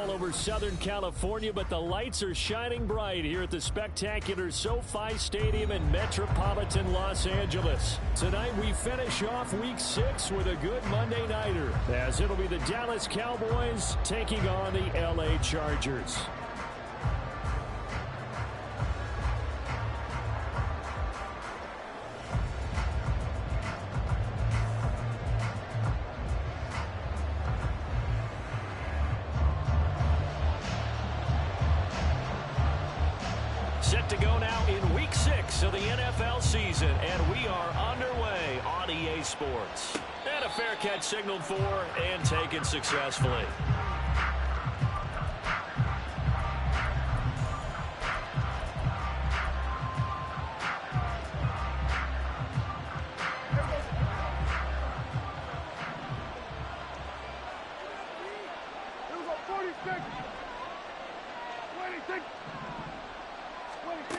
all over Southern California, but the lights are shining bright here at the spectacular SoFi Stadium in metropolitan Los Angeles. Tonight we finish off Week 6 with a good Monday nighter, as it'll be the Dallas Cowboys taking on the LA Chargers. Set to go now in Week 6 of the NFL season, and we are underway on EA Sports. And a fair catch signaled for and taken successfully.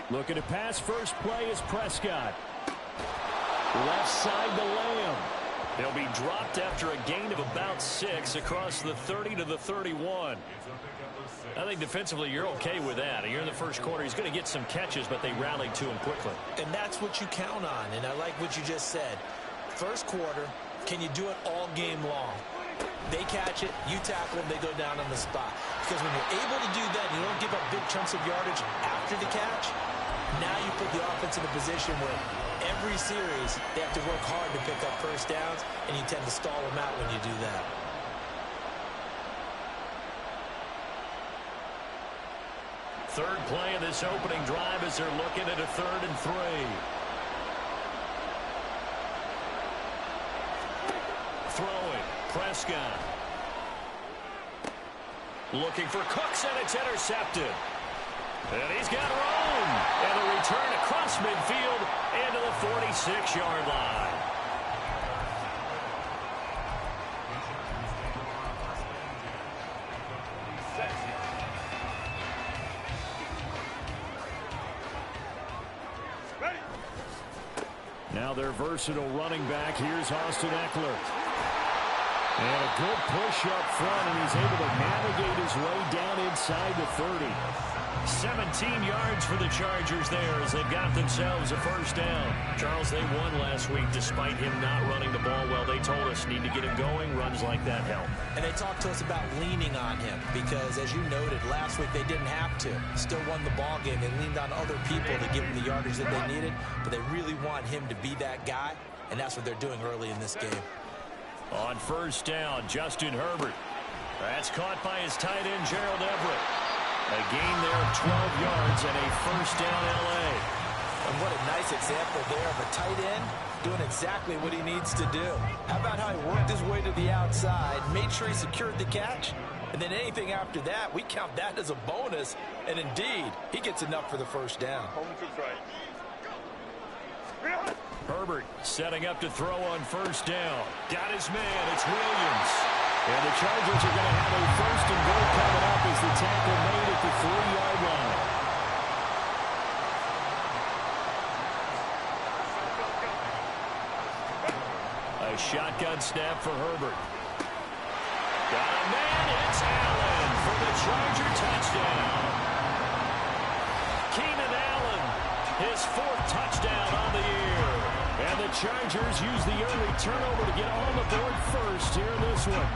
Looking to pass, first play is Prescott. Left side to Lamb. They'll be dropped after a gain of about 6 across the 30 to the 31. I think defensively you're okay with that. You're in the first quarter. He's going to get some catches, but they rallied to him quickly. And that's what you count on, and I like what you just said. First quarter, can you do it all game long? They catch it, you tackle them, they go down on the spot. Because when you're able to do that, you don't give up big chunks of yardage after the catch. Now you put the offense in a position where every series they have to work hard to pick up first downs, and you tend to stall them out when you do that. Third play of this opening drive as they're looking at a 3rd and 3. Throwing, Prescott. Looking for Cooks, and it's intercepted. And he's got room. And a return across midfield into the 46-yard line. Now their versatile running back. Here's Austin Eckler. And a good push up front, and he's able to navigate his way down inside the 30. 17 yards for the Chargers there as they've got themselves a first down. Charles, they won last week despite him not running the ball well. They told us need to get him going. Runs like that help. And they talked to us about leaning on him because, as you noted, last week they didn't have to. Still won the ball game. They leaned on other people to give them the yardage that they needed, but they really want him to be that guy, and that's what they're doing early in this game. On first down, Justin Herbert. That's caught by his tight end, Gerald Everett. A gain there of 12 yards and a first down L.A. And what a nice example there of a tight end doing exactly what he needs to do. How about how he worked his way to the outside, made sure he secured the catch, and then anything after that, we count that as a bonus. And indeed, he gets enough for the first down. Herbert setting up to throw on first down. Got his man. It's Williams. And the Chargers are going to have a first and goal coming up as the tackle made at the 3-yard line. A shotgun snap for Herbert. Got a man. It's Allen for the Charger touchdown. Keenan Allen, his 4th touchdown on the year. And the Chargers use the early turnover to get on the board first here in this one.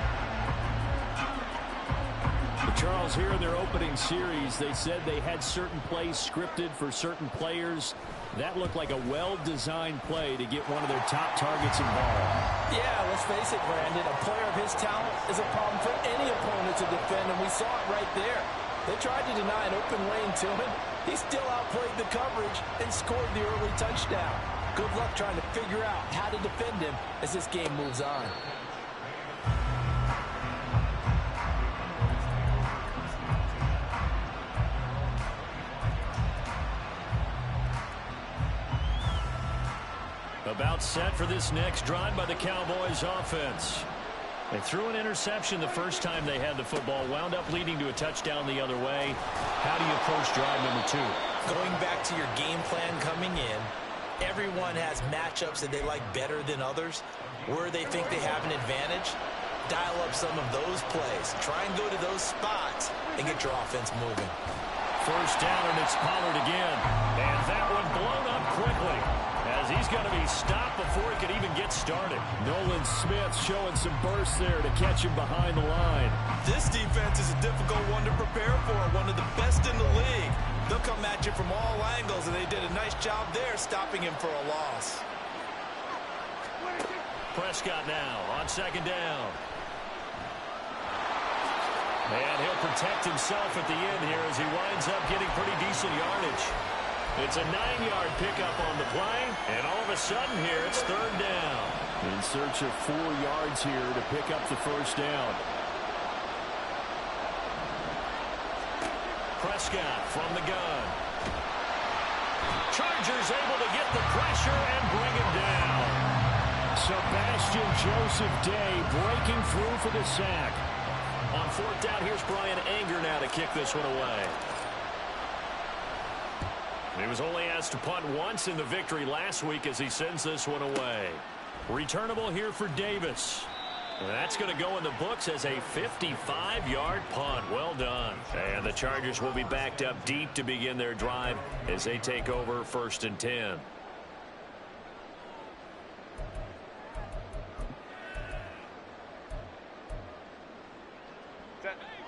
Charles, here in their opening series, they said they had certain plays scripted for certain players. That looked like a well-designed play to get one of their top targets involved. Yeah, let's face it, Brandon. A player of his talent is a problem for any opponent to defend, and we saw it right there. They tried to deny an open lane to him. He still outplayed the coverage and scored the early touchdown. Good luck trying to figure out how to defend him as this game moves on. About set for this next drive by the Cowboys offense. They threw an interception the first time they had the football, wound up leading to a touchdown the other way. How do you approach drive number 2? Going back to your game plan coming in, everyone has matchups that they like better than others. Where they think they have an advantage, dial up some of those plays. Try and go to those spots and get your offense moving. First down, and it's Pollard again. And that one blown up quickly, as he's going to be stopped before he can even get started. Nolan Smith showing some burst there to catch him behind the line. This defense is a difficult one to prepare for, one of the best in the league. They'll come at you from all angles, and they did a nice job there stopping him for a loss. Prescott now on second down. And he'll protect himself at the end here as he winds up getting pretty decent yardage. It's a 9-yard pickup on the play, and all of a sudden here it's third down. In search of 4 yards here to pick up the first down. Prescott from the gun. Chargers able to get the pressure and bring him down. Sebastian Joseph Day breaking through for the sack. On fourth down, here's Brian Anger now to kick this one away. He was only asked to punt once in the victory last week as he sends this one away. Returnable here for Davis. That's going to go in the books as a 55-yard punt. Well done. And the Chargers will be backed up deep to begin their drive as they take over first and 10.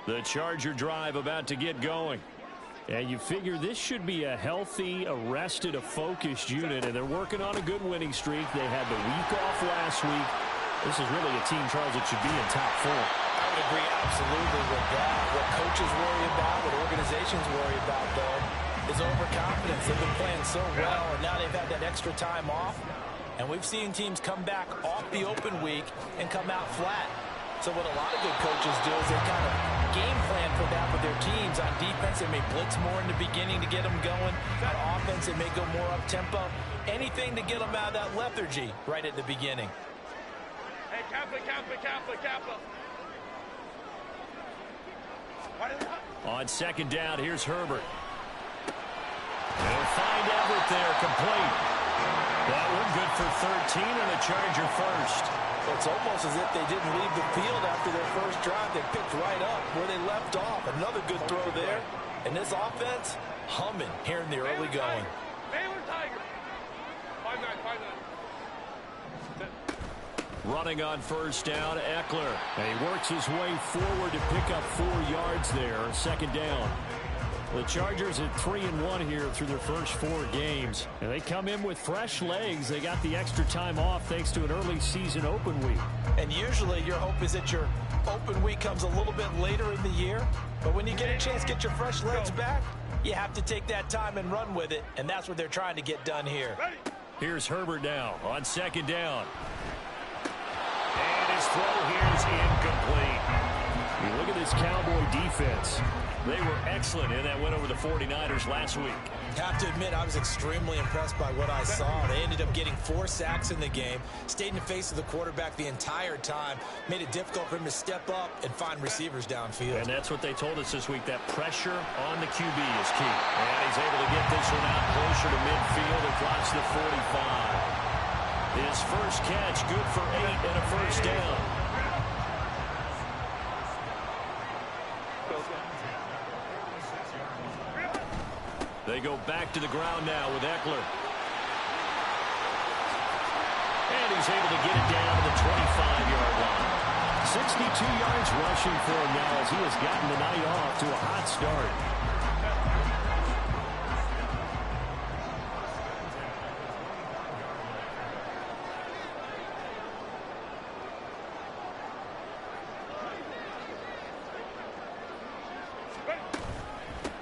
The Charger drive about to get going. And you figure this should be a healthy, a rested, a focused unit, and they're working on a good winning streak. They had the week off last week. This is really a team, Charles, that should be in top 4. I would agree absolutely with that. What coaches worry about, what organizations worry about, though, is overconfidence. They've been playing so well, and now they've had that extra time off. And we've seen teams come back off the open week and come out flat. So what a lot of good coaches do is they kind of game plan for that with their teams. On defense, they may blitz more in the beginning to get them going. On offense, they may go more up-tempo. Anything to get them out of that lethargy right at the beginning. Hey, Kappa. On second down, here's Herbert. They'll find Everett there, complete. That one good for 13 and a Charger first. It's almost as if they didn't leave the field after their first drive. They picked right up where they left off. Another good throw there. And this offense, humming here in the early going. Baylor Tiger. 5-9. Running on first down, Eckler. And he works his way forward to pick up 4 yards there. Second down. The Chargers at 3-1 here through their first 4 games. And they come in with fresh legs. They got the extra time off thanks to an early season open week. And usually your hope is that your open week comes a little bit later in the year. But when you get a chance to get your fresh legs back, you have to take that time and run with it. And that's what they're trying to get done here. Here's Herbert now on second down. And his throw here is incomplete. You look at this Cowboy defense. They were excellent in that win over the 49ers last week. Have to admit, I was extremely impressed by what I saw. They ended up getting 4 sacks in the game, stayed in the face of the quarterback the entire time, made it difficult for him to step up and find receivers downfield. And that's what they told us this week, that pressure on the QB is key. And he's able to get this one out closer to midfield across the 45. His first catch, good for 8 and a first down. They go back to the ground now with Eckler. And he's able to get it down to the 25-yard line. 62 yards rushing for him now as he has gotten the night off to a hot start.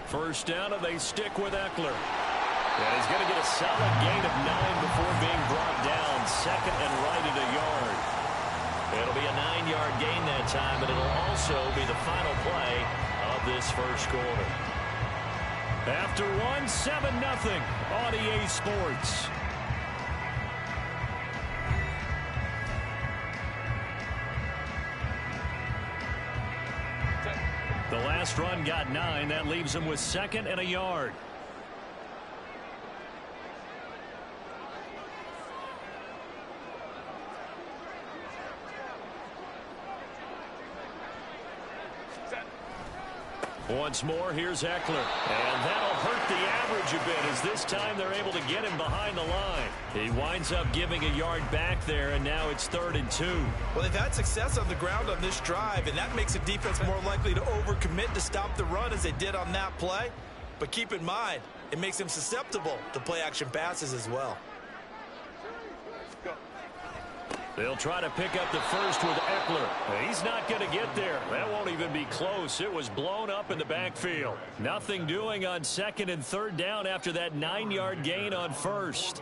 First down, and they stick with Eckler. And he's going to get a solid gain of 9 before being brought down. Second and right at a yard. It'll be a 9-yard gain that time, but it'll also be the final play of this first quarter. After one, 7-0 on EA Sports. The last run got 9. That leaves him with second and a yard. Once more, here's Eckler. And that'll hurt the average a bit as this time they're able to get him behind the line. He winds up giving a yard back there, and now it's 3rd and 2. Well, they've had success on the ground on this drive, and that makes the defense more likely to overcommit to stop the run as they did on that play. But keep in mind, it makes them susceptible to play-action passes as well. They'll try to pick up the first with Eckler. He's not going to get there. That won't even be close. It was blown up in the backfield. Nothing doing on 2nd and 3rd down after that 9-yard gain on 1st.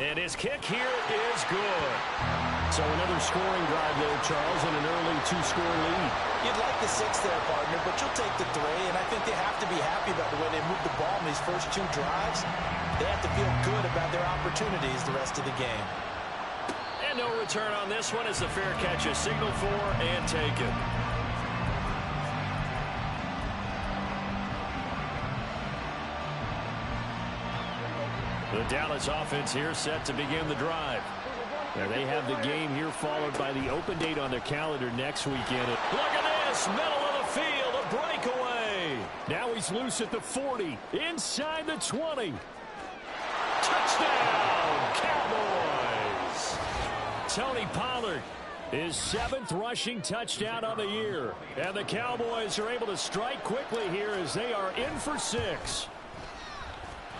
And his kick here is good. So another scoring drive there, Charles, and an early 2-score lead. You'd like the 6 there, partner, but you'll take the 3, and I think they have to be happy about the way they moved the ball in these first 2 drives. They have to feel good about their opportunities the rest of the game. And no return on this one as the fair catch is signaled for and taken. The Dallas offense here set to begin the drive. Now they have the game here followed by the open date on their calendar next weekend. Look at this, middle of the field, a breakaway. Now he's loose at the 40, inside the 20. Touchdown, Cowboys. Tony Pollard, his 7th rushing touchdown on the year. And the Cowboys are able to strike quickly here as they are in for 6.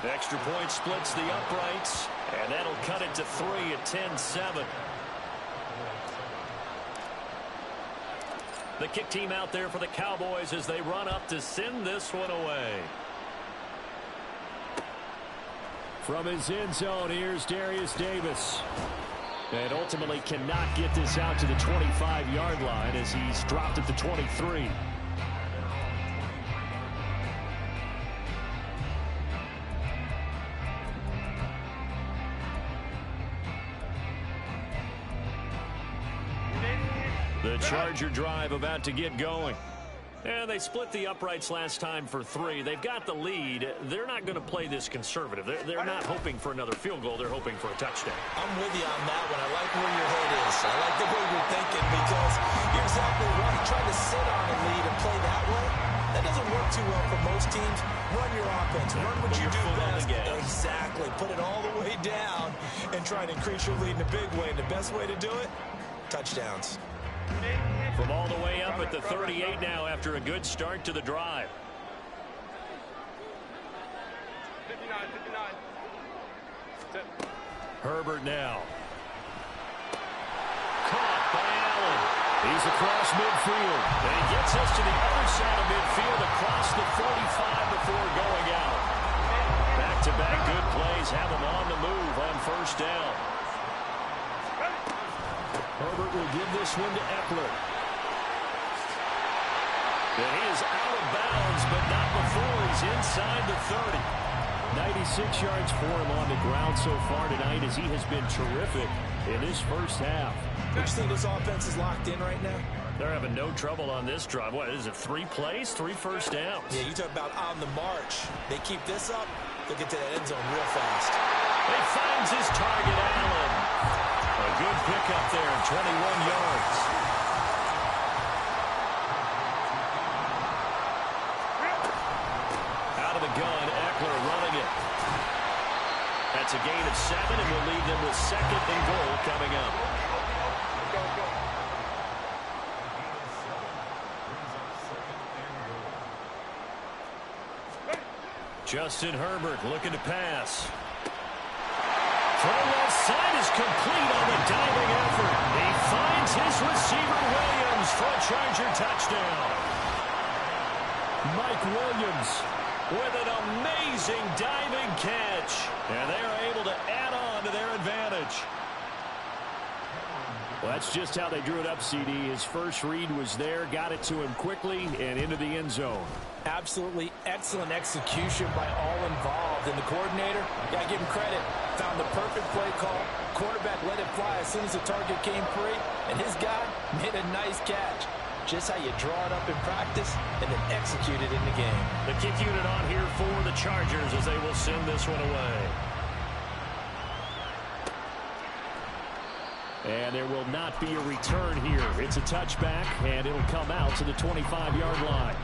Extra point splits the uprights, and that'll cut it to 3 at 10-7. The kick team out there for the Cowboys as they run up to send this one away. From his end zone, here's Darius Davis. And ultimately cannot get this out to the 25-yard line as he's dropped at the 23. The Charger drive about to get going. And they split the uprights last time for 3. They've got the lead. They're not going to play this conservative. They're not hoping for another field goal. They're hoping for a touchdown. I'm with you on that one. I like where your head is. I like the way you're thinking because you're exactly right. Trying to sit on a lead and play that way, that doesn't work too well for most teams. Run your offense. Run what you do best. Exactly. Put it all the way down and try to increase your lead in a big way. And the best way to do it, touchdowns. From all the way up at the 38 now after a good start to the drive. 59. Herbert now. Caught by Allen. He's across midfield. And he gets us to the other side of midfield across the 45 before going out. Back-to-back good plays have him on the move on 1st down. Herbert will give this one to Eckler. And he is out of bounds, but not before he's inside the 30. 96 yards for him on the ground so far tonight as he has been terrific in this first half. You think this offense is locked in right now? They're having no trouble on this drive. What is it, 3 plays, 3 first downs? Yeah, you talk about on the march. They keep this up, they'll get to that end zone real fast. He finds his target, Allen. A good pickup there, 21 yards. Out of the gun, Eckler running it. That's a gain of 7, and will leave them with 2nd and goal coming up. Justin Herbert looking to pass. Throw left side is complete on the diving effort. He finds his receiver Williams for a Charger touchdown. Mike Williams with an amazing diving catch. And they are able to add on to their advantage. Well, that's just how they drew it up, CD. His first read was there, got it to him quickly, and into the end zone. Absolutely excellent execution by all involved. And the coordinator, got to give him credit, found the perfect play call. Quarterback let it fly as soon as the target came free, and his guy made a nice catch. Just how you draw it up in practice and then execute it in the game. The kick unit on here for the Chargers as they will send this one away. And there will not be a return here. It's a touchback, and it'll come out to the 25-yard line.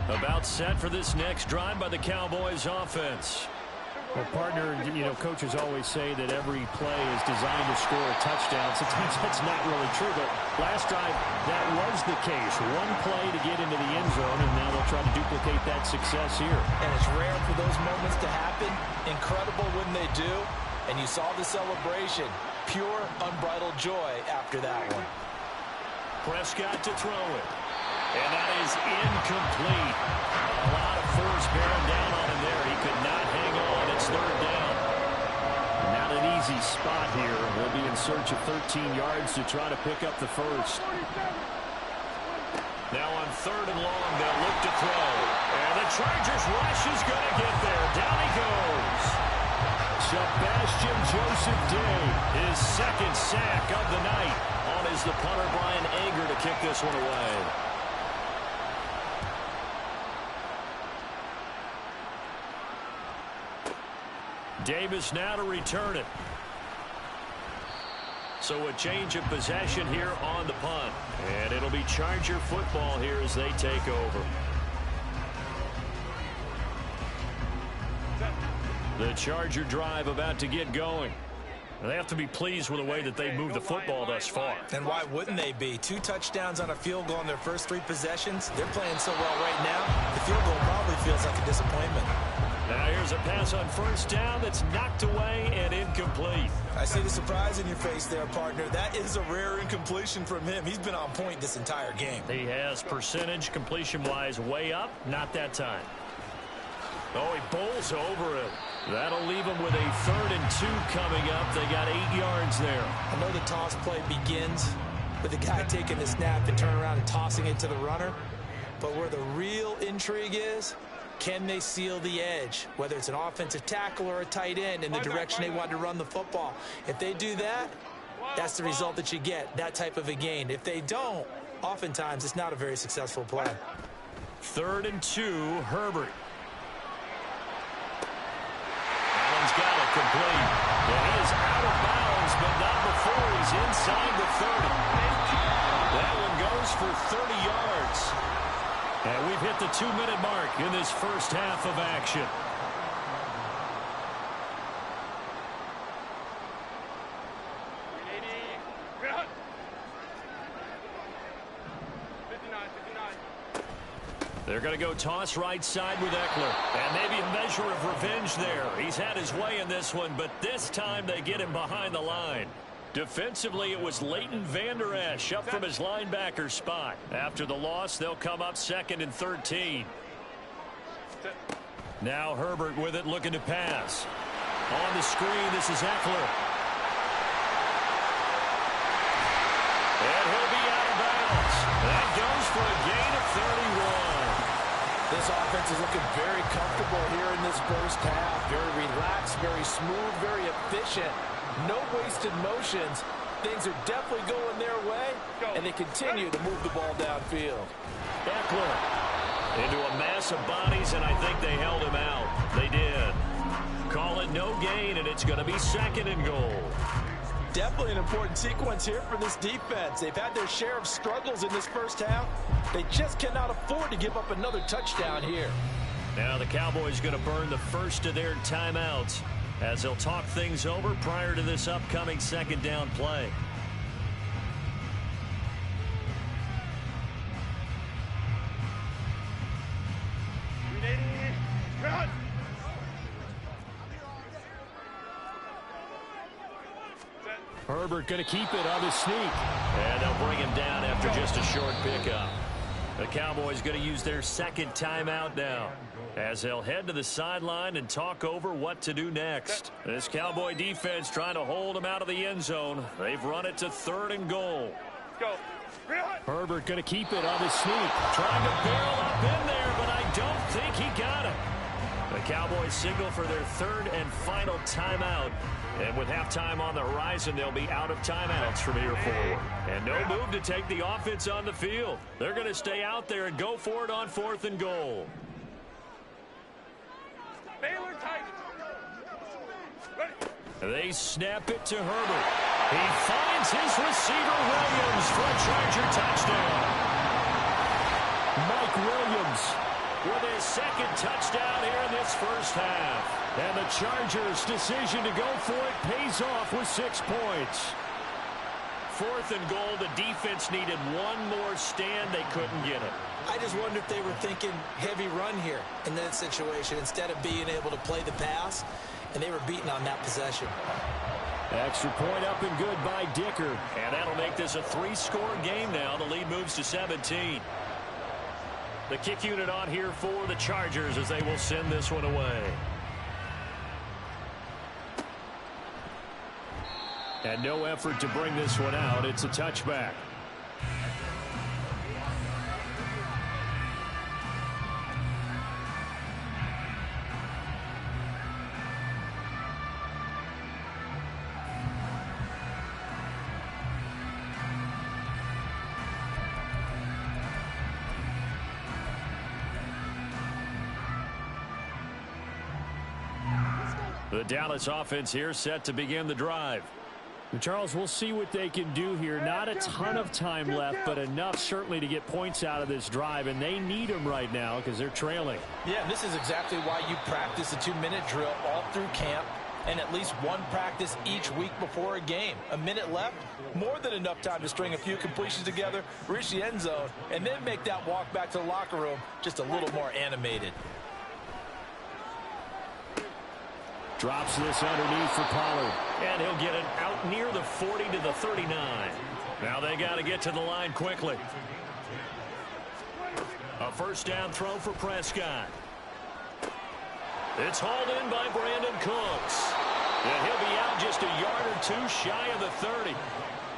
About set for this next drive by the Cowboys offense. Well, partner, coaches always say that every play is designed to score a touchdown. Sometimes that's not really true, but last drive, that was the case. One play to get into the end zone, and now they'll try to duplicate that success here. And it's rare for those moments to happen. Incredible when they do. And you saw the celebration. Pure, unbridled joy after that one. Prescott to throw it. And that is incomplete. A lot of force bearing down on him there. He could not hang on. It's third down. Not an easy spot here. They'll be in search of 13 yards to try to pick up the first. Now on third and long, they'll look to throw. And the Chargers rush is going to get there. Down he goes. Sebastian Joseph Day, his second sack of the night. On is the punter, Brian Anger, to kick this one away. Davis now to return it. So a change of possession here on the punt. And it'll be Charger football here as they take over. The Charger drive about to get going. They have to be pleased with the way that they've moved the football thus far. And why wouldn't they be? 2 touchdowns on a field goal in their first 3 possessions. They're playing so well right now, the field goal probably feels like a disappointment. Now here's a pass on first down that's knocked away and incomplete. I see the surprise in your face there, partner. That is a rare incompletion from him. He's been on point this entire game. He has percentage completion-wise way up, not that time. Oh, he bowls over it. That'll leave him with a 3rd and 2 coming up. They got 8 yards there. I know the toss play begins with the guy taking the snap and turning around and tossing it to the runner. But where the real intrigue is, can they seal the edge, whether it's an offensive tackle or a tight end, in the direction they want to run the football? If they do that, that's the result that you get, that type of a gain. If they don't, oftentimes it's not a very successful play. 3rd and 2, Herbert. Allen's got it complete. Yeah, he is out of bounds, but not before he's inside the 30. That one goes for 30 yards. And we've hit the 2-minute mark in this first half of action. They're going to go toss right side with Eckler. And maybe a measure of revenge there. He's had his way in this one, but this time they get him behind the line. Defensively, it was Leighton Vander Esch up from his linebacker spot. After the loss, they'll come up 2nd and 13. Now Herbert with it, looking to pass. On the screen, this is Eckler. And he'll be out of bounds. That goes for a gain of 31. This offense is looking very comfortable here in this first half. Very relaxed, very smooth, very efficient. No wasted motions. Things are definitely going their way, and they continue to move the ball downfield. Eckler into a mass of bodies, and I think they held him out. They did. Call it no gain, and it's going to be 2nd and goal. Definitely an important sequence here for this defense. They've had their share of struggles in this first half. They just cannot afford to give up another touchdown here. Now the Cowboys going to burn the first of their timeouts as they'll talk things over prior to this upcoming 2nd down play. Herbert going to keep it on the sneak. And they'll bring him down after just a short pickup. The Cowboys going to use their 2nd timeout now, as they'll head to the sideline and talk over what to do next. This Cowboy defense trying to hold him out of the end zone. They've run it to 3rd and goal. Go. Herbert going to keep it on the sneak. Trying to barrel up in there, but I don't think he got it. The Cowboys signal for their third and final timeout. And with halftime on the horizon, they'll be out of timeouts from here forward. And no move to take the offense on the field. They're going to stay out there and go for it on 4th and goal. Baylor tight. Ready. They snap it to Herbert. He finds his receiver, Williams, for a Charger touchdown. Mike Williams with his second touchdown here in this first half. And the Chargers' decision to go for it pays off with 6 points. 4th and goal, the defense needed one more stand. They couldn't get it. I just wonder if they were thinking heavy run here in that situation instead of being able to play the pass, and they were beaten on that possession. Extra point up and good by Dicker. And that'll make this a 3-score game now. The lead moves to 17. The kick unit on here for the Chargers as they will send this one away. And no effort to bring this one out. It's a touchback. The Dallas offense here set to begin the drive. Charles, we'll see what they can do here. Not a ton of time left, but enough certainly to get points out of this drive, and they need them right now because they're trailing. Yeah, this is exactly why you practice a 2-minute drill all through camp and at least one practice each week before a game. A minute left, more than enough time to string a few completions together, reach the end zone, and then make that walk back to the locker room just a little more animated. Drops this underneath for Pollard. And he'll get it out near the 40 to the 39. Now they got to get to the line quickly. A first down throw for Prescott. It's hauled in by Brandon Cooks. And he'll be out just a yard or two shy of the 30.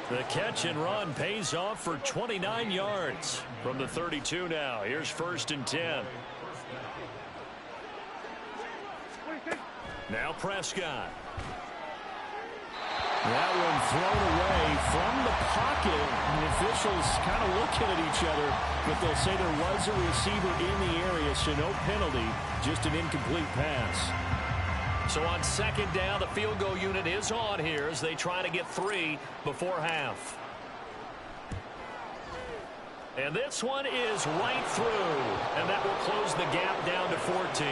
The catch and run pays off for 29 yards. From the 32 now. Here's 1st and 10. Now Prescott. That one thrown away from the pocket. The officials kind of looking at each other, but they'll say there was a receiver in the area, so no penalty, just an incomplete pass. So on 2nd down, the field goal unit is on here as they try to get 3 before half. And this one is right through, and that will close the gap down to 14.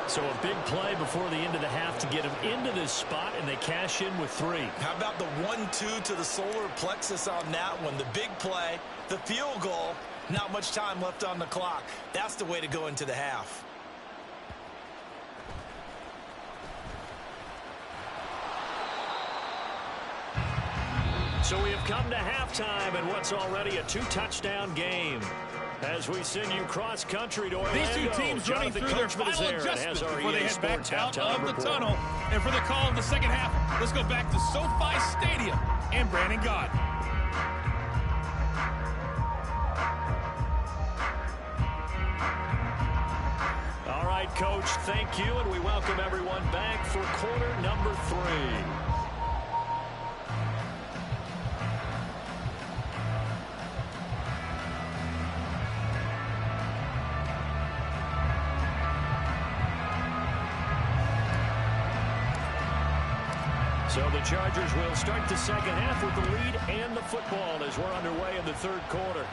So a big play before the end of the half to get them into this spot, and they cash in with 3. How about the 1-2 to the solar plexus on that one? The big play, the field goal, not much time left on the clock. That's the way to go into the half. So we have come to halftime in what's already a 2-touchdown game. As we send you cross-country to Orlando. These two teams running through their final adjustments before they head back out of the tunnel. And for the call of the second half, let's go back to SoFi Stadium and Brandon Gott. All right, Coach, thank you, and we welcome everyone back for quarter number 3. So the Chargers will start the second half with the lead and the football as we're underway in the 3rd quarter.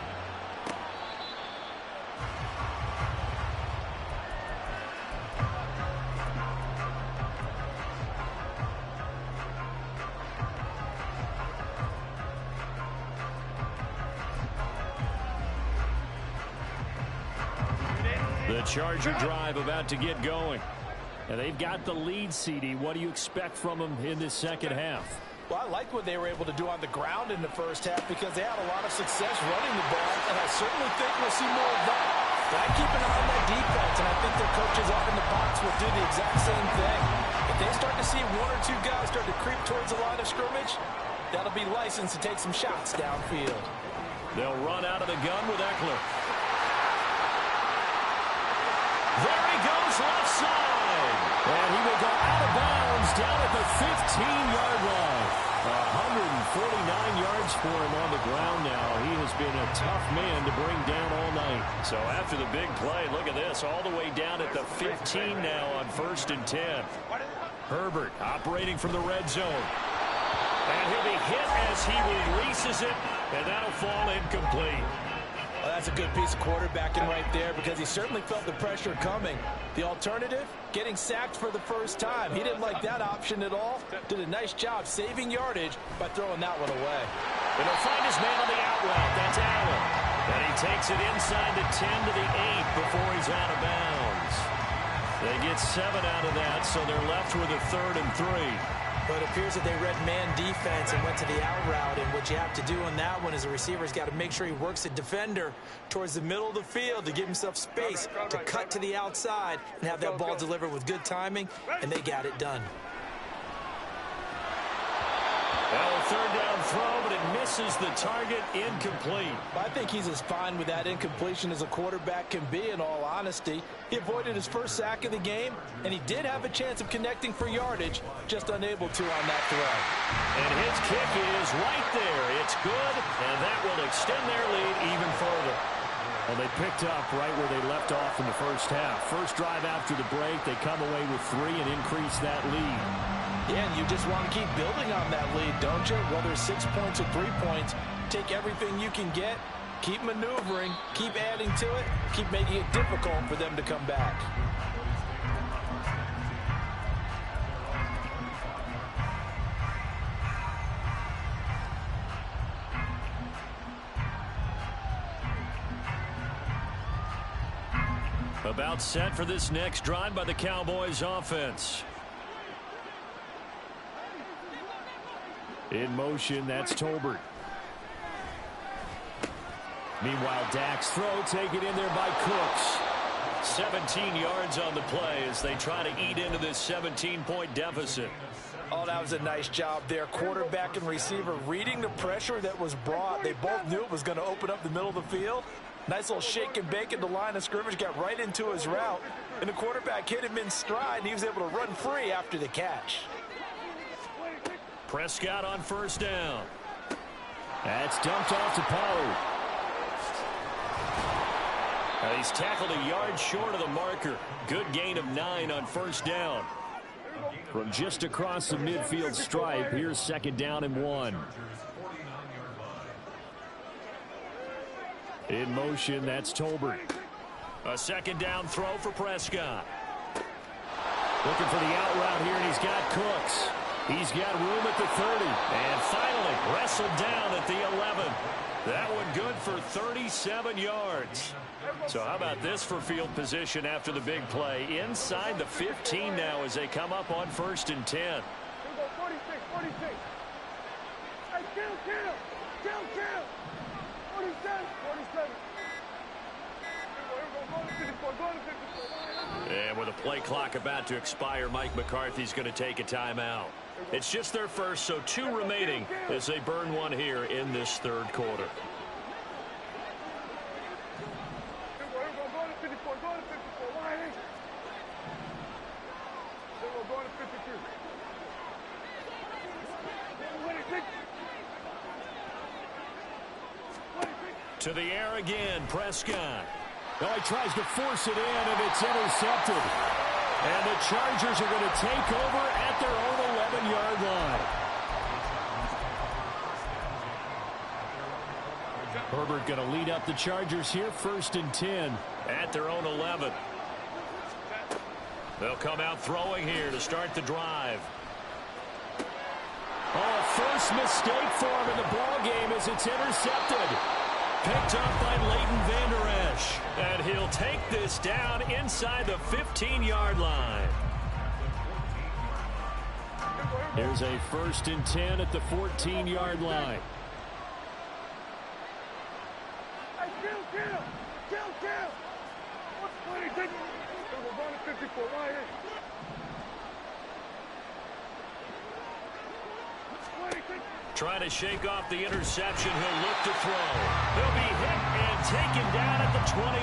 The Charger drive about to get going. And they've got the lead, CD. What do you expect from them in this second half? Well, I like what they were able to do on the ground in the first half because they had a lot of success running the ball, and I certainly think we'll see more of that. But I keep an eye on that defense, and I think their coaches up in the box will do the exact same thing. If they start to see 1 or 2 guys start to creep towards the line of scrimmage, that'll be licensed to take some shots downfield. They'll run out of the gun with Eckler. There he goes left side. And he will go out of bounds down at the 15-yard line. 149 yards for him on the ground now. He has been a tough man to bring down all night. So after the big play, look at this, all the way down at the 15 now on 1st and 10. Herbert operating from the red zone. And he'll be hit as he releases it, and that'll fall incomplete. Well, that's a good piece of quarterbacking right there because he certainly felt the pressure coming. The alternative, getting sacked for the first time. He didn't like that option at all. Did a nice job saving yardage by throwing that one away. And he'll find his man on the out route. That's Allen. And he takes it inside the 10 to the 8 before he's out of bounds. They get 7 out of that, so they're left with a 3rd and 3. But it appears that they read man defense and went to the out route. And what you have to do on that one is the receiver's got to make sure he works the defender towards the middle of the field to give himself space to cut to the outside and have that ball delivered with good timing, and they got it done. Well, a 3rd down throw, but it misses the target, incomplete. I think he's as fine with that incompletion as a quarterback can be, in all honesty. He avoided his first sack of the game, and he did have a chance of connecting for yardage, just unable to on that throw. And his kick is right there. It's good, and that will extend their lead even further. Well, they picked up right where they left off in the first half. First drive after the break, they come away with 3 and increase that lead. Yeah, and you just want to keep building on that lead, don't you? Whether it's 6 points or 3 points, take everything you can get, keep maneuvering, keep adding to it, keep making it difficult for them to come back. About set for this next drive by the Cowboys offense. In motion, that's Tolbert. Meanwhile, Dak's throw taken in there by Cooks. 17 yards on the play as they try to eat into this 17-point deficit. Oh, that was a nice job there. Quarterback and receiver reading the pressure that was brought. They both knew it was going to open up the middle of the field. Nice little shake and bake at the line of scrimmage, got right into his route. And the quarterback hit him in stride, and he was able to run free after the catch. Prescott on 1st down. That's dumped off to Pollard. Now he's tackled a yard short of the marker. Good gain of 9 on 1st down. From just across the midfield stripe, here's 2nd down and 1. In motion, that's Tolbert. A 2nd down throw for Prescott. Looking for the out route here, and he's got Cooks. He's got room at the 30. And finally wrestled down at the 11. That one good for 37 yards. So how about this for field position after the big play? Inside the 15 now as they come up on 1st and 10. 46, 46. Hey, kill. 47, 47. And with a play clock about to expire, Mike McCarthy's going to take a timeout. It's just their first, so 2 remaining as they burn one here in this 3rd quarter. To the air again, Prescott. Oh, he tries to force it in, and it's intercepted. And the Chargers are going to take over at their own 11-yard line. Herbert going to lead up the Chargers here, 1st and 10 at their own 11. They'll come out throwing here to start the drive. Oh, first mistake for him in the ballgame as it's intercepted. Picked up by Leighton Vander Esch. And he'll take this down inside the 15-yard line. Here's a 1st and 10 at the 14-yard line. Trying to shake off the interception. He'll look to throw. He'll be hit and taken down at the 21.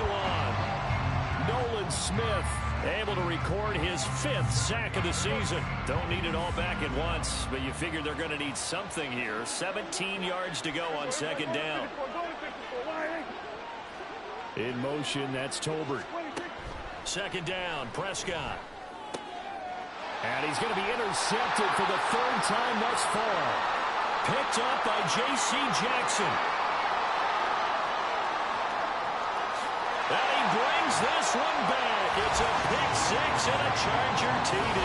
Nolan Smith able to record his 5th sack of the season. Don't need it all back at once, but you figure they're going to need something here. 17 yards to go on second down. In motion, that's Tolbert. Second down, Prescott. And he's going to be intercepted for the 3rd time thus far. Picked up by J.C. Jackson. And he brings this one back. It's a pick 6 and a Charger TD.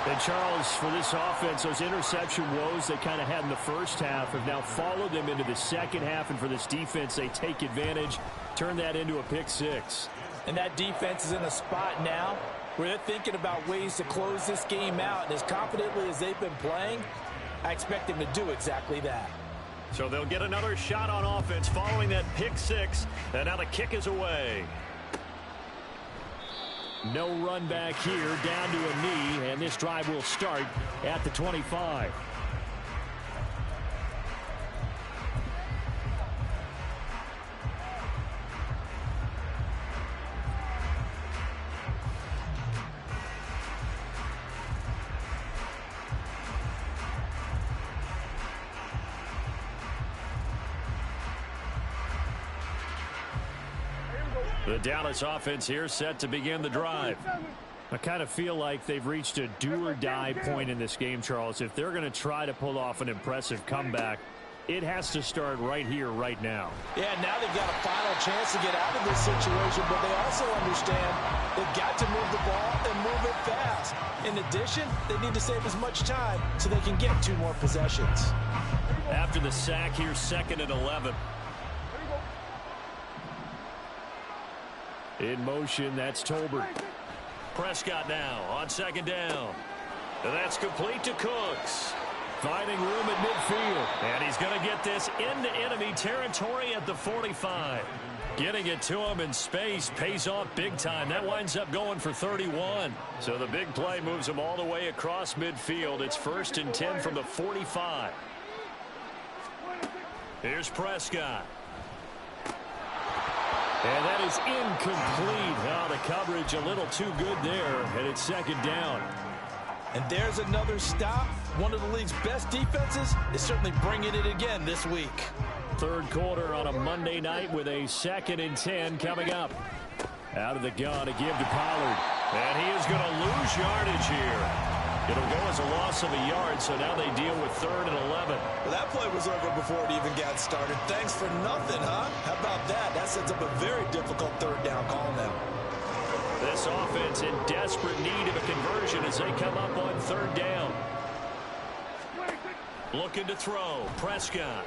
And Charles, for this offense, those interception woes they kind of had in the first half have now followed them into the second half. And for this defense, they take advantage, turn that into a pick 6. And that defense is in a spot now where they're thinking about ways to close this game out. And as confidently as they've been playing, I expect them to do exactly that. So they'll get another shot on offense following that pick 6. And now the kick is away. No run back here, down to a knee, and this drive will start at the 25. The Dallas offense here set to begin the drive. I kind of feel like they've reached a do-or-die point in this game, Charles. If they're going to try to pull off an impressive comeback, it has to start right here, right now. Yeah, now they've got a final chance to get out of this situation, but they also understand they've got to move the ball and move it fast. In addition, they need to save as much time so they can get 2 more possessions. After the sack here, 2nd and 11. In motion, that's Tolbert. Prescott now on 2nd down. And that's complete to Cooks. Finding room at midfield. And he's going to get this into enemy territory at the 45. Getting it to him in space pays off big time. That winds up going for 31. So the big play moves him all the way across midfield. It's 1st and 10 from the 45. Here's Prescott. And that is incomplete. Oh, the coverage a little too good there, and it's 2nd down. And there's another stop. One of the league's best defenses is certainly bringing it again this week. 3rd quarter on a Monday night with a 2nd and 10 coming up. Out of the gun to give to Pollard. And he is going to lose yardage here. It'll go as a loss of a yard, so now they deal with 3rd and 11. Well, that play was over before it even got started. Thanks for nothing, huh? How about that? That sets up a very difficult 3rd down call now. This offense in desperate need of a conversion as they come up on 3rd down. Looking to throw. Prescott.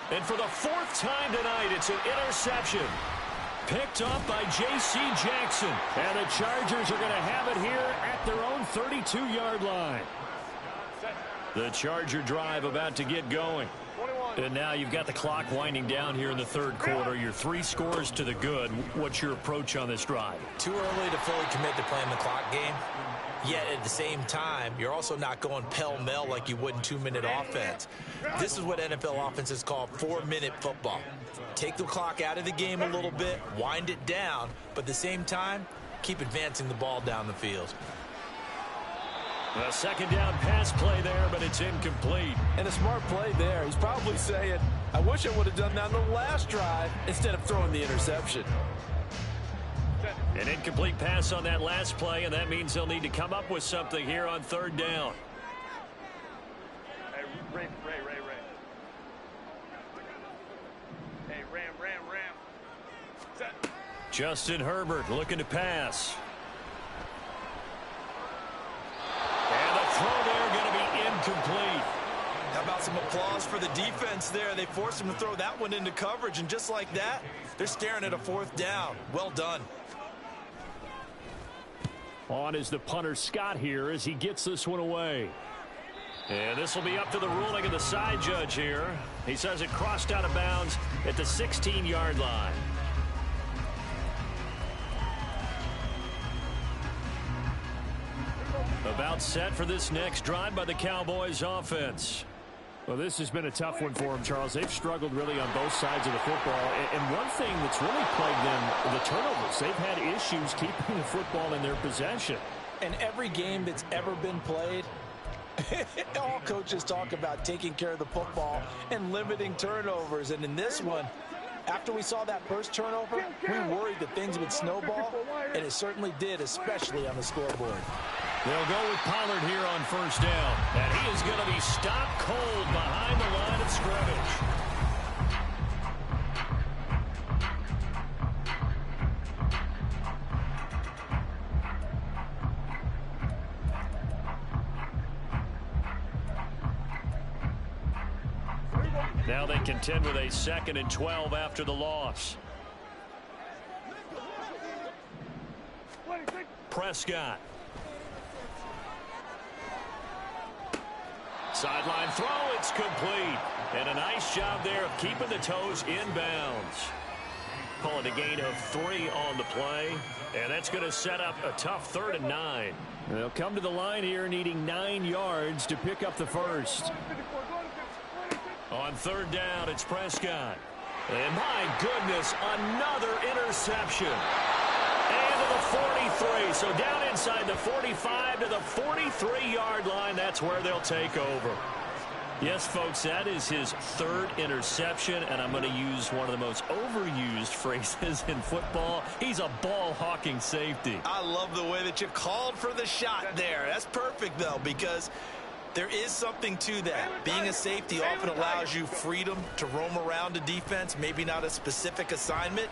And for the 4th time tonight, it's an interception. Picked up by J.C. Jackson. And the Chargers are going to have it here at their own 32-yard line. The Charger drive about to get going. And now you've got the clock winding down here in the 3rd quarter. You're 3 scores to the good. What's your approach on this drive? Too early to fully commit to playing the clock game. Yet at the same time, you're also not going pell-mell like you would in 2-minute offense. This is what NFL offenses call 4-minute football. Take the clock out of the game a little bit, wind it down, but at the same time, keep advancing the ball down the field. A 2nd down pass play there, but it's incomplete. And a smart play there. He's probably saying, I wish I would have done that on the last drive instead of throwing the interception. An incomplete pass on that last play, and that means they'll need to come up with something here on 3rd down. Hey, Ray. Hey, Ram. Set. Justin Herbert looking to pass. And the throw there going to be incomplete. How about some applause for the defense there? They forced him to throw that one into coverage, and just like that, they're staring at a 4th down. Well done. On is the punter Scott here as he gets this one away. And this will be up to the ruling of the side judge here. He says it crossed out of bounds at the 16-yard line. About set for this next drive by the Cowboys offense. Well, this has been a tough one for them, Charles. They've struggled really on both sides of the football. And one thing that's really plagued them, the turnovers. They've had issues keeping the football in their possession. And every game that's ever been played, all coaches talk about taking care of the football and limiting turnovers. And in this one, after we saw that first turnover, we worried that things would snowball, and it certainly did, especially on the scoreboard. They'll go with Pollard here on first down. And he is going to be stopped cold behind the line of scrimmage. Now they contend with a 2nd and 12 after the loss. Prescott. Sideline throw, it's complete. And a nice job there of keeping the toes inbounds. Call it a gain of 3 on the play. And that's going to set up a tough 3rd and 9. They'll come to the line here needing 9 yards to pick up the first. On 3rd down, it's Prescott. And my goodness, another interception. And to the 43. So down inside the 45 to the 43-yard line. That's where they'll take over. Yes, folks, that is his 3rd interception, and I'm going to use one of the most overused phrases in football. He's a ball-hawking safety. I love the way that you called for the shot there. That's perfect, though, because there is something to that. Being a safety often allows you freedom to roam around a defense, maybe not a specific assignment.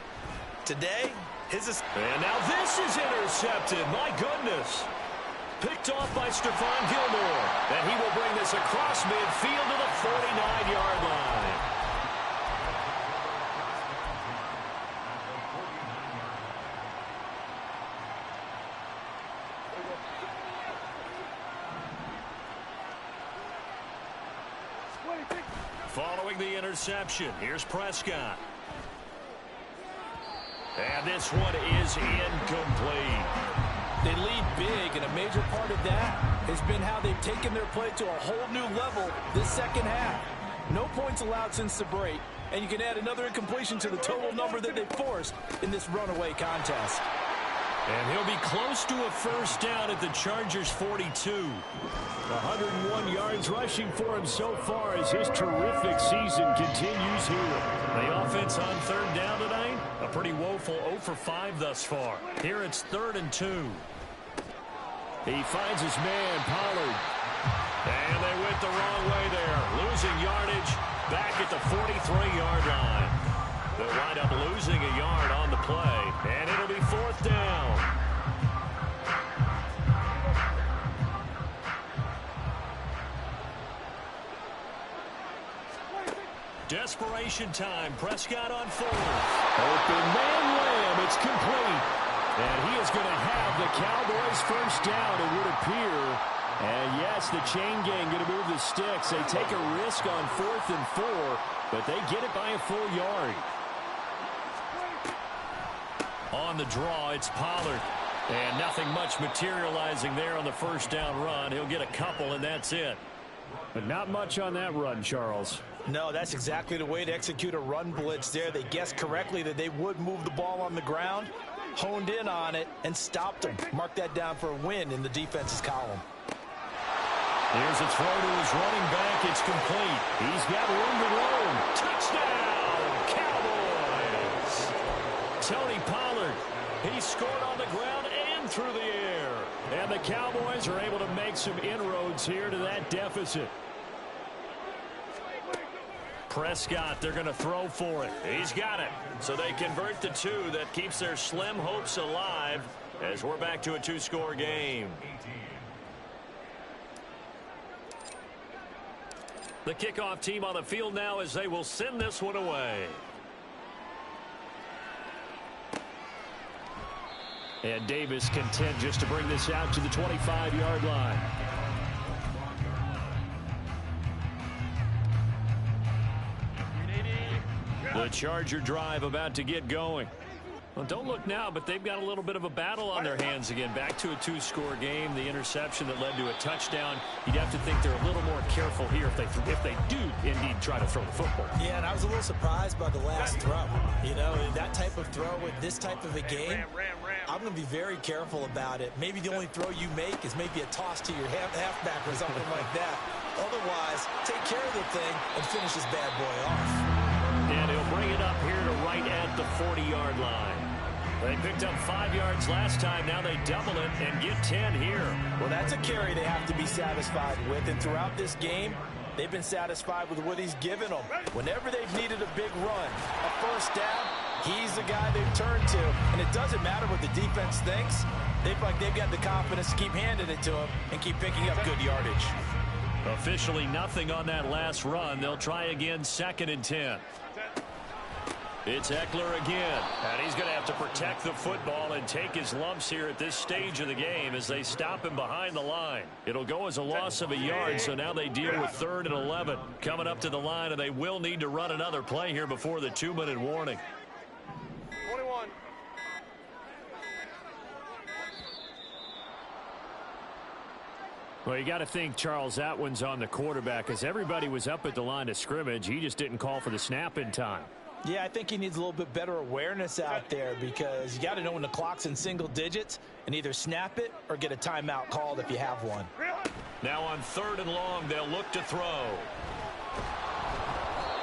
Today, and now this is intercepted. My goodness. Picked off by Stephon Gilmore. And he will bring this across midfield to the 49-yard line. Following the interception, here's Prescott. And this one is incomplete. They lead big, and a major part of that has been how they've taken their play to a whole new level this second half. No points allowed since the break, and you can add another incompletion to the total number that they forced in this runaway contest. And he'll be close to a first down at the Chargers' 42. 101 yards rushing for him so far as his terrific season continues here. The offense on 3rd down tonight, a pretty woeful 0 for 5 thus far. Here it's 3rd and 2. He finds his man, Pollard. And they went the wrong way there. Losing yardage back at the 43-yard line. They'll wind up losing a yard on the play. And it'll be 4th down. Desperation time. Prescott on 4th. Open man Lamb. It's complete. And he is going to have the Cowboys first down, it would appear. And yes, the chain gang going to move the sticks. They take a risk on 4th and 4, but they get it by a full yard. On the draw, it's Pollard. And nothing much materializing there on the first down run. He'll get a couple, and that's it. But not much on that run, Charles. No, that's exactly the way to execute a run blitz there. They guessed correctly that they would move the ball on the ground, honed in on it, and stopped them. Mark that down for a win in the defense's column. Here's a throw to his running back. It's complete. He's got room to roam. Touchdown, Cowboys! Tony Pollard, he scored on the ground and through the air. And the Cowboys are able to make some inroads here to that deficit. Prescott, they're going to throw for it. He's got it. So they convert the 2. That keeps their slim hopes alive as we're back to a 2-score game. The kickoff team on the field now as they will send this one away. And Davis content just to bring this out to the 25-yard line. The Charger drive about to get going. Well, don't look now, but they've got a little bit of a battle on their hands again. Back to a 2-score game. The interception that led to a touchdown. You'd have to think they're a little more careful here if they do indeed try to throw the football. Yeah, and I was a little surprised by the last throw. You know, that type of throw with this type of a game, I'm going to be very careful about it. Maybe the only throw you make is maybe a toss to your halfback or something like that. Otherwise, take care of the thing and finish this bad boy off. And he'll bring it up here to right at the 40-yard line. They picked up 5 yards last time. Now they double it and get 10 here. Well, that's a carry they have to be satisfied with. And throughout this game, they've been satisfied with what he's given them. Whenever they've needed a big run, a first down, he's the guy they've turned to. And it doesn't matter what the defense thinks. They've got the confidence to keep handing it to him and keep picking up good yardage. Officially nothing on that last run. They'll try again, 2nd and 10. It's Eckler again, and he's going to have to protect the football and take his lumps here at this stage of the game as they stop him behind the line. It'll go as a loss of a yard, so now they deal with 3rd and 11. Coming up to the line, and they will need to run another play here before the 2-minute warning. 21. Well, you got to think, Charles, that one's on the quarterback as everybody was up at the line of scrimmage. He just didn't call for the snap in time. Yeah, I think he needs a little bit better awareness out there because you got to know when the clock's in single digits and either snap it or get a timeout called if you have one. Now on 3rd and long, they'll look to throw.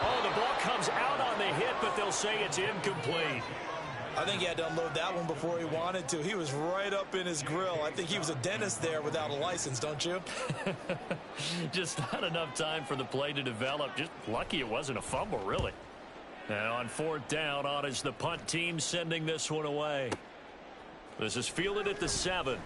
Oh, the ball comes out on the hit, but they'll say it's incomplete. I think he had to unload that one before he wanted to. He was right up in his grill. I think he was a dentist there without a license, don't you? Just not enough time for the play to develop. Just lucky it wasn't a fumble, really. And on 4th down, on is the punt team sending this one away. This is fielded at the 7.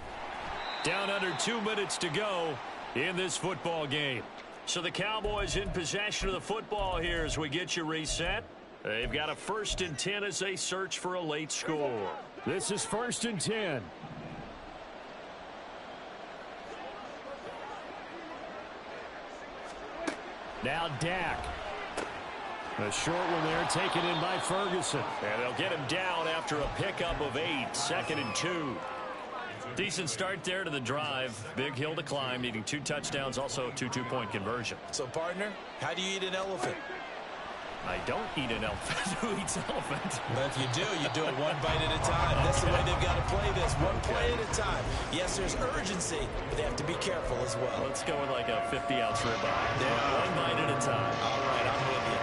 Down under 2 minutes to go in this football game. So the Cowboys in possession of the football here as we get you reset. They've got a 1st and 10 as they search for a late score. This is 1st and 10. Now Dak. A short one there taken in by Ferguson. And they'll get him down after a pickup of 8. 2nd and 2. Decent start there to the drive. Big hill to climb, needing 2 touchdowns, also a 2-2-point conversion. So, partner, how do you eat an elephant? I don't eat an elephant. Who eats elephant? But if you do it one bite at a time. That's the way they've got to play this, one play at a time. Yes, there's urgency, but they have to be careful as well. Let's go with like a 50-ounce ribeye. Yeah. One bite at a time. All right, I'm with you.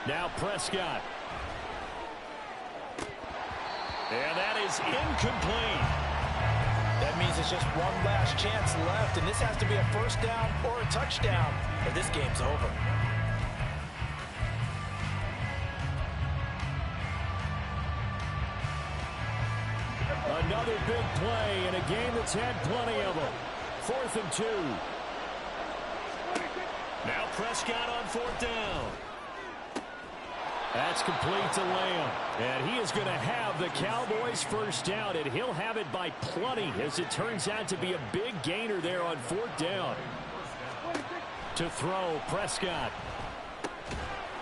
Now Prescott. And that is incomplete. That means it's just one last chance left, and this has to be a first down or a touchdown, or this game's over. Another big play in a game that's had plenty of them. 4th and 2. Now Prescott on 4th down. That's complete to Lamb. And he is going to have the Cowboys first down, and he'll have it by plenty as it turns out to be a big gainer there on 4th down. To throw, Prescott.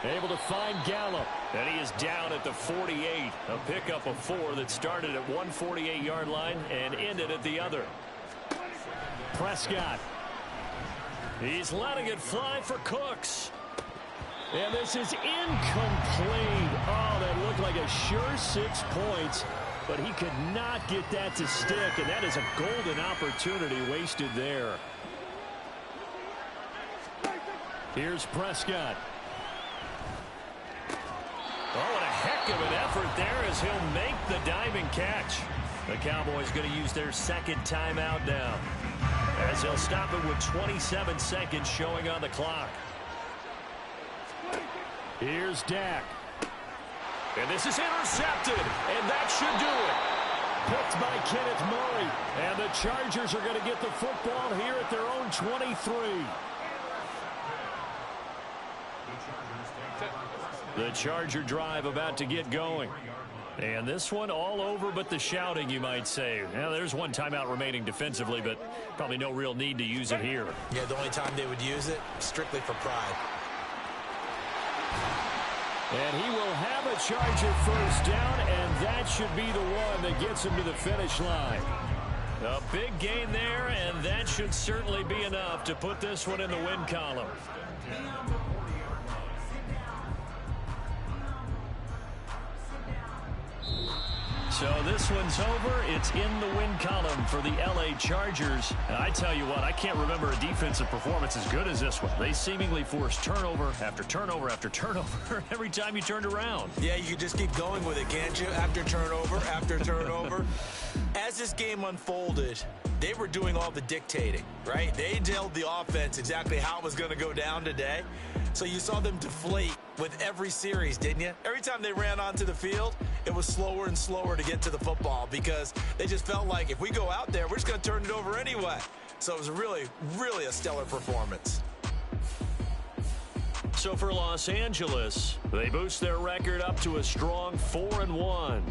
Able to find Gallup. And he is down at the 48. A pickup of 4 that started at 148-yard line and ended at the other. Prescott. He's letting it fly for Cooks. And this is incomplete. Oh, that looked like a sure 6 points, but he could not get that to stick, and that is a golden opportunity wasted there. Here's Prescott. Oh, what a heck of an effort there as he'll make the diving catch. The Cowboys going to use their 2nd timeout now, as they'll stop it with 27 seconds showing on the clock. Here's Dak. And this is intercepted, and that should do it. Picked by Kenneth Murray, and the Chargers are going to get the football here at their own 23. The Charger drive about to get going. And this one all over but the shouting, you might say. Now, there's one timeout remaining defensively, but probably no real need to use it here. Yeah, the only time they would use it, strictly for pride. And he will have a Charger first down, and that should be the one that gets him to the finish line. A big gain there, and that should certainly be enough to put this one in the win column. So this one's over. It's in the win column for the LA Chargers. And I tell you what, I can't remember a defensive performance as good as this one. They seemingly forced turnover after turnover after turnover every time you turned around. Yeah, you can just keep going with it, can't you? After turnover. As this game unfolded, they were doing all the dictating, right? They told the offense exactly how it was going to go down today. So you saw them deflate with every series, didn't you? Every time they ran onto the field, it was slower and slower to get to the football because they just felt like if we go out there, we're just going to turn it over anyway. So it was really, really a stellar performance. So for Los Angeles, they boost their record up to a strong 4-1.